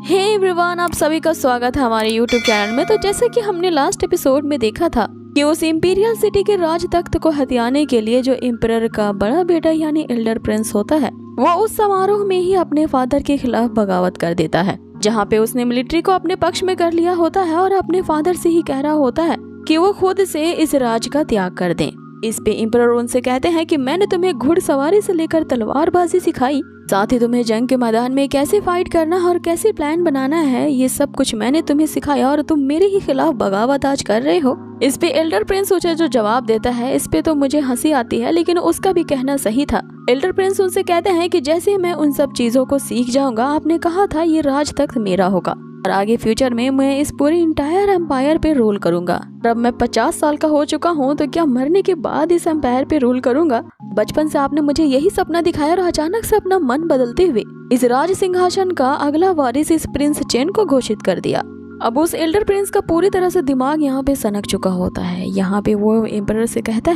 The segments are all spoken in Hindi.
हे एवरीवन, आप सभी का स्वागत है हमारे यूट्यूब चैनल में। तो जैसे कि हमने लास्ट एपिसोड में देखा था कि उस इंपीरियल सिटी के राज तख्त को हथियाने के लिए जो एम्परर का बड़ा बेटा यानी एल्डर प्रिंस होता है, वो उस समारोह में ही अपने फादर के खिलाफ बगावत कर देता है, जहाँ पे उसने मिलिट्री को अपने पक्ष में कर लिया होता है और अपने फादर से ही कह रहा होता है कि वो खुद से इस राज का त्याग कर दें। इस पे एम्परर उनसे कहते हैं कि मैंने तुम्हें घुड़सवारी से लेकर तलवारबाजी सिखाई, साथ ही तुम्हें जंग के मैदान में कैसे फाइट करना और कैसे प्लान बनाना है, ये सब कुछ मैंने तुम्हें सिखाया और तुम मेरे ही खिलाफ बगावत आज कर रहे हो। इस पे एल्डर प्रिंस उसे जो जवाब देता है, इस पे तो मुझे हंसी आती है, लेकिन उसका भी कहना सही था। एल्डर प्रिंस उनसे कहते हैं कि जैसे मैं उन सब चीजों को सीख जाऊंगा, आपने कहा था ये राज तख्त मेरा होगा और आगे फ्यूचर में मैं इस पूरे इंटायर एम्पायर पे रूल करूंगा। और अब मैं 50 साल का हो चुका हूँ, तो क्या मरने के बाद इस एम्पायर पे रूल करूंगा? बचपन से आपने मुझे यही सपना दिखाया और अचानक से अपना मन बदलते हुए इस राज सिंहासन का अगला वारिस इस प्रिंस चेन को घोषित कर दिया। अब उस एल्डर प्रिंस का पूरी तरह से दिमाग यहाँ पे सनक चुका होता है। यहाँ पे वो एम्परर से कहता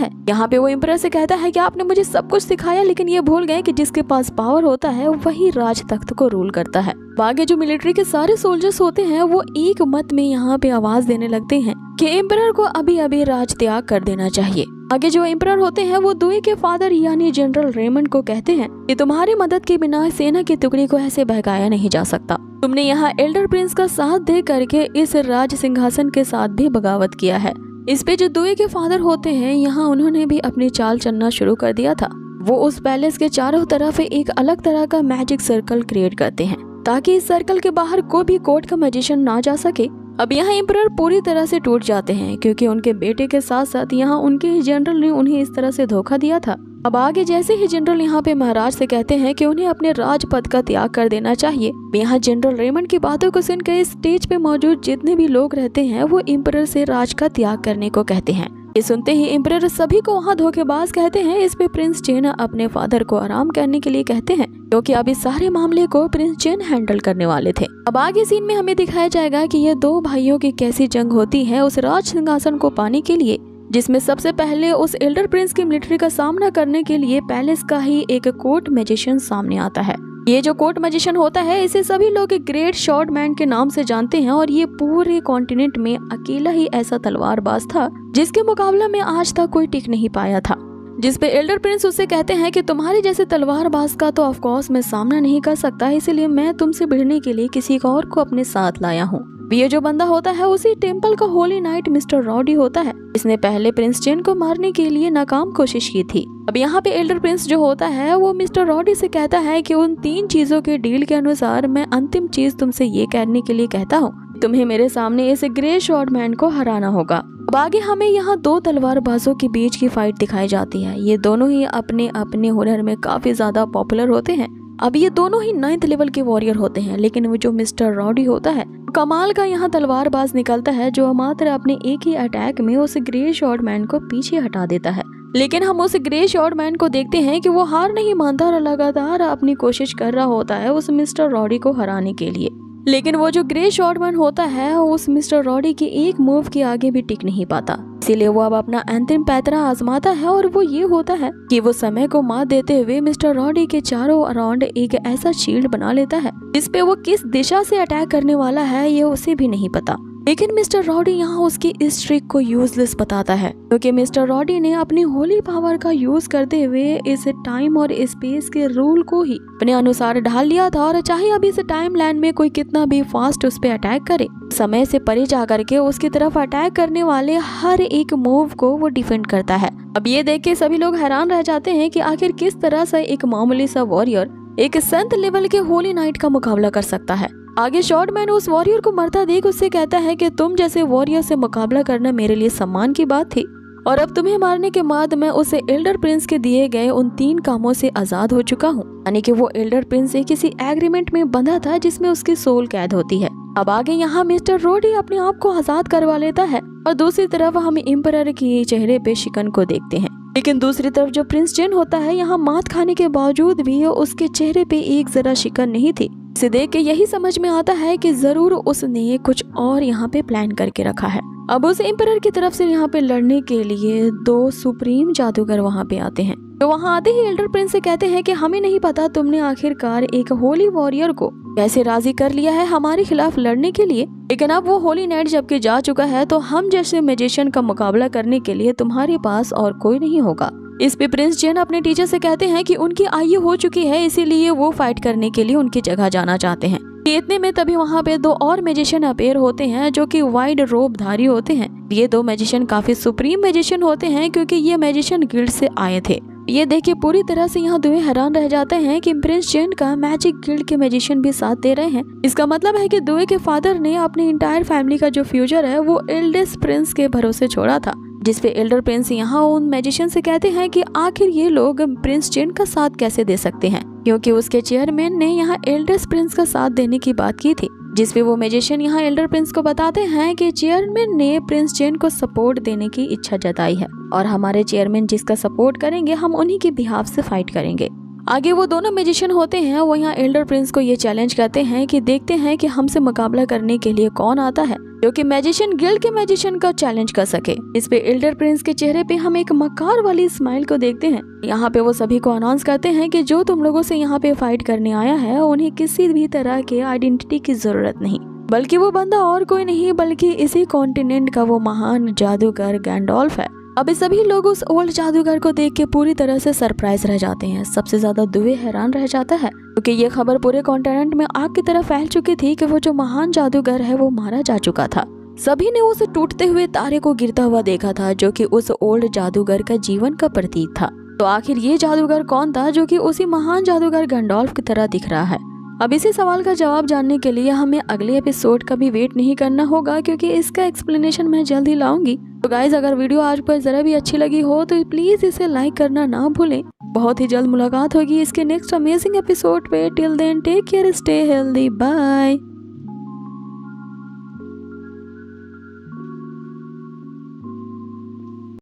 है कि आपने मुझे सब कुछ सिखाया, लेकिन ये भूल गए कि जिसके पास पावर होता है वही राज तख्त को रूल करता है। आगे जो मिलिट्री के सारे सोल्जर्स होते हैं वो एक मत में यहाँ पे आवाज देने लगते हैं कि एम्परर को अभी अभी राज त्याग कर देना चाहिए। आगे जो एम्परर होते हैं वो दुई के फादर यानी जनरल रेमंड को कहते हैं कि तुम्हारी मदद के बिना सेना की टुकड़ी को ऐसे बहकाया नहीं जा सकता। तुमने यहाँ एल्डर प्रिंस का साथ दे करके इस राज सिंहासन के साथ भी बगावत किया है। इस पे जो दुई के फादर होते हैं, यहाँ उन्होंने भी अपनी चाल चलना शुरू कर दिया था। वो उस पैलेस के चारों तरफ एक अलग तरह का मैजिक सर्कल क्रिएट करते हैं ताकि इस सर्कल के बाहर कोई भी कोर्ट का मैजिशियन ना जा सके। अब यहाँ एम्परर पूरी तरह से टूट जाते हैं, क्योंकि उनके बेटे के साथ साथ यहाँ उनके ही जनरल ने उन्हें इस तरह से धोखा दिया था। अब आगे जैसे ही जनरल यहाँ पे महाराज से कहते हैं कि उन्हें अपने राजपद का त्याग कर देना चाहिए, यहाँ जनरल रेमंड की बातों को सुनकर स्टेज पे मौजूद जितने भी लोग रहते हैं वो एम्परर से राज का त्याग करने को कहते हैं। ये सुनते ही एम्परर सभी को वहाँ धोखेबाज कहते हैं। इस पे प्रिंस चेन अपने फादर को आराम करने के लिए कहते हैं, क्योंकि अब इस सारे मामले को प्रिंस चेन हैंडल करने वाले थे। अब आगे सीन में हमें दिखाया जाएगा कि ये दो भाइयों की कैसी जंग होती है उस राज सिंहासन को पाने के लिए, जिसमें सबसे पहले उस एल्डर प्रिंस की मिलिट्री का सामना करने के लिए पैलेस का ही एक कोर्ट मैजिशियन सामने आता है। ये जो कोर्ट मैजिशियन होता है, इसे सभी लोग एक ग्रेट शॉर्ट मैन के नाम से जानते हैं और ये पूरे कॉन्टिनेंट में अकेला ही ऐसा तलवारबाज था जिसके मुकाबला में आज तक कोई टिक नहीं पाया था। जिस पे एल्डर प्रिंस उससे कहते हैं कि तुम्हारे जैसे तलवारबाज का तो ऑफ कोर्स मैं सामना नहीं कर सकता, इसलिए मैं तुमसे भिड़ने के लिए किसी और को अपने साथ लाया हूँ। ये जो बंदा होता है उसी टेम्पल का होली नाइट मिस्टर रॉडी होता है। इसने पहले प्रिंस चेन को मारने के लिए नाकाम कोशिश की थी। अब यहाँ पे एल्डर प्रिंस जो होता है वो मिस्टर रॉडी से कहता है कि उन 3 चीजों के डील के अनुसार मैं अंतिम चीज तुमसे ये कहने के लिए कहता हूँ, तुम्हें मेरे सामने इस ग्रे शॉर्ट मैन को हराना होगा। अब आगे हमें यहाँ 2 तलवारबाजों के बीच की फाइट दिखाई जाती है। ये दोनों ही अपने अपने हुनर में काफी ज्यादा पॉपुलर होते हैं। अब ये दोनों ही 9th लेवल के वॉरियर होते हैं, लेकिन वो जो मिस्टर रॉडी होता है कमाल का यहाँ तलवारबाज निकलता है, जो मात्र अपने एक ही अटैक में उस ग्रे शॉर्ट मैन को पीछे हटा देता है। लेकिन हम उस ग्रे शॉर्ट मैन को देखते हैं कि वो हार नहीं मानता और लगातार अपनी कोशिश कर रहा होता है उस मिस्टर रॉडी को हराने के लिए। लेकिन वो जो ग्रे शॉर्ट मैन होता है उस मिस्टर रॉडी के एक मूव के आगे भी टिक नहीं पाता, इसीलिए वो अब अपना अंतिम पैतरा आजमाता है और वो ये होता है कि वो समय को मात देते हुए मिस्टर रॉडी के चारों अराउंड एक ऐसा शील्ड बना लेता है जिसपे वो किस दिशा से अटैक करने वाला है ये उसे भी नहीं पता। लेकिन मिस्टर रॉडी यहाँ उसकी इस ट्रिक को यूजलेस बताता है, क्योंकि मिस्टर रॉडी ने अपनी होली पावर का यूज करते हुए इस टाइम और स्पेस के रूल को ही अपने अनुसार ढाल लिया था और चाहे अभी इस टाइम लाइन में कोई कितना भी फास्ट उस पे अटैक करे, समय से परे जा करके उसकी तरफ अटैक करने वाले हर एक मूव को वो डिफेंड करता है। अब ये देख के सभी लोग हैरान रह जाते हैं कि आखिर किस तरह से एक मामूली सा वॉरियर एक 7th लेवल के होली नाइट का मुकाबला कर सकता है। आगे शॉर्ट मैन उस वॉरियर को मरता देख उससे कहता है कि तुम जैसे वॉरियर से मुकाबला करना मेरे लिए सम्मान की बात थी, और अब तुम्हें मारने के बाद मैं उसे एल्डर प्रिंस के दिए गए उन 3 कामों से आजाद हो चुका हूँ। यानी कि वो एल्डर प्रिंस से किसी एग्रीमेंट में बंधा था जिसमें उसकी सोल कैद होती है। अब आगे यहाँ मिस्टर रॉडी अपने आप को आजाद करवा लेता है और दूसरी तरफ हम एम्परर के चेहरे पे शिकन को देखते हैं। लेकिन दूसरी तरफ जो प्रिंस चेन होता है, यहाँ मात खाने के बावजूद भी उसके चेहरे पे एक जरा शिकन नहीं थी। इसे देख के यही समझ में आता है कि जरूर उसने कुछ और यहाँ पे प्लान करके रखा है। अब उस एम्परर की तरफ से यहाँ पे लड़ने के लिए 2 सुप्रीम जादूगर वहाँ पे आते हैं। तो वहाँ आते ही एल्डर प्रिंस से कहते हैं कि हमें नहीं पता तुमने आखिरकार एक होली वॉरियर को कैसे राजी कर लिया है हमारे खिलाफ लड़ने के लिए, लेकिन अब वो होली नाइट जबकि जा चुका है तो हम जैसे मैजिशियन का मुकाबला करने के लिए तुम्हारे पास और कोई नहीं होगा। इस पे प्रिंस जेन अपने टीचर से कहते हैं कि उनकी आयु हो चुकी है, इसीलिए वो फाइट करने के लिए उनकी जगह जाना चाहते हैं। इतने में तभी वहाँ पे 2 और मैजिशियन अपेयर होते हैं जो कि वाइड रोब धारी होते हैं। ये 2 मैजिशियन काफी सुप्रीम मैजिशियन होते हैं क्योंकि ये मैजिशियन गिल्ड से आए थे। ये देखिए पूरी तरह से यहाँ दुए हैरान रह जाते हैं कि प्रिंस जेन का मैजिक गिल्ड के मैजिशियन भी साथ दे रहे हैं। इसका मतलब है कि दुए के फादर ने अपनी इंटायर फैमिली का जो फ्यूचर है वो एल्डेस्ट प्रिंस के भरोसे छोड़ा था। जिसपे एल्डर प्रिंस यहाँ उन मैजिशियन से कहते हैं कि आखिर ये लोग प्रिंस जेन का साथ कैसे दे सकते हैं, क्योंकि उसके चेयरमैन ने यहाँ एल्डेस्ट प्रिंस का साथ देने की बात की थी। जिसपे वो मैजिशियन यहाँ एल्डर प्रिंस को बताते हैं कि चेयरमैन ने प्रिंस जेन को सपोर्ट देने की इच्छा जताई है और हमारे चेयरमैन जिसका सपोर्ट करेंगे हम उन्हीं के बिहाफ से फाइट करेंगे। आगे वो दोनों मैजिशियन होते हैं, वो यहाँ एल्डर प्रिंस को ये चैलेंज करते हैं कि देखते हैं कि हमसे मुकाबला करने के लिए कौन आता है जो कि मैजिशियन गिल्ड के मैजिशियन का चैलेंज कर सके। इस पे एल्डर प्रिंस के चेहरे पे हम एक मकार वाली स्माइल को देखते हैं। यहाँ पे वो सभी को अनाउंस करते हैं कि जो तुम लोगों से यहाँ पे फाइट करने आया है उन्हें किसी भी तरह के आइडेंटिटी की जरूरत नहीं, बल्कि वो बंदा और कोई नहीं बल्कि इसी कॉन्टिनेंट का वो महान जादूगर गैंडोल्फ है। अभी सभी लोग उस ओल्ड जादूगर को देख के पूरी तरह से सरप्राइज रह जाते हैं। सबसे ज्यादा दुए हैरान रह जाता है क्योंकि ये खबर पूरे कॉन्टिनेंट में आग की तरह फैल चुकी थी कि वो जो महान जादूगर है वो मारा जा चुका था। सभी ने उस टूटते हुए तारे को गिरता हुआ देखा था जो कि उस ओल्ड जादूगर का जीवन का प्रतीक था। तो आखिर ये जादूगर कौन था जो कि उसी महान जादूगर गैंडोल्फ की तरह दिख रहा है? अब इसी सवाल का जवाब जानने के लिए हमें अगले एपिसोड का भी वेट नहीं करना होगा क्योंकि इसका एक्सप्लेनेशन मैं जल्द ही लाऊंगी। तो गाइज अगर वीडियो आज पर जरा भी अच्छी लगी हो तो प्लीज इसे लाइक करना ना भूलें। बहुत ही जल्द मुलाकात होगी इसके नेक्स्ट अमेजिंग एपिसोड पे। Till then take care, stay healthy, bye.